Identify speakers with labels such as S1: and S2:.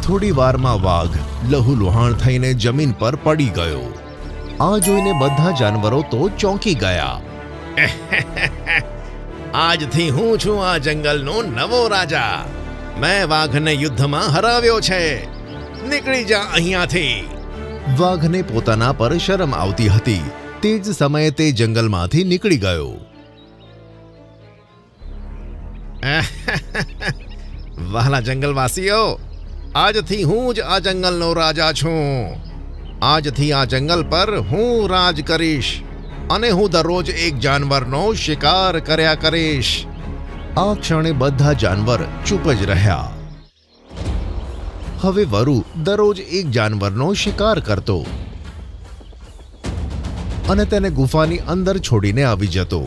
S1: થોડી વારમાં વાઘ લહુલુહાણ થઈને જમીન પર પડી ગયો। આ જોઈને બધા જાનવરો તો ચોંકી ગયા। આજથી હું છું આ જંગલનો નવો રાજા। મેં વાઘને યુદ્ધમાં હરાવ્યો છે। નીકળી જા અહીંયાથી। વાઘને પોતાના પર શરમ આવતી હતી। તે જ સમયે તે જંગલમાંથી નીકળી ગયો। વહાલા જંગલવાસીઓ, આજથી હું જ આ જંગલનો રાજા છું। આજથી આ જંગલ પર હું રાજ કરીશ અને હું દરરોજ એક જાનવરનો શિકાર કર્યા કરીશ। આ ક્ષણે બધા જાનવર ચૂપ જ રહ્યા। હવે વરુ દરરોજ એક જાનવરનો શિકાર કરતો અને તેને ગુફાની અંદર છોડીને આવી જતો।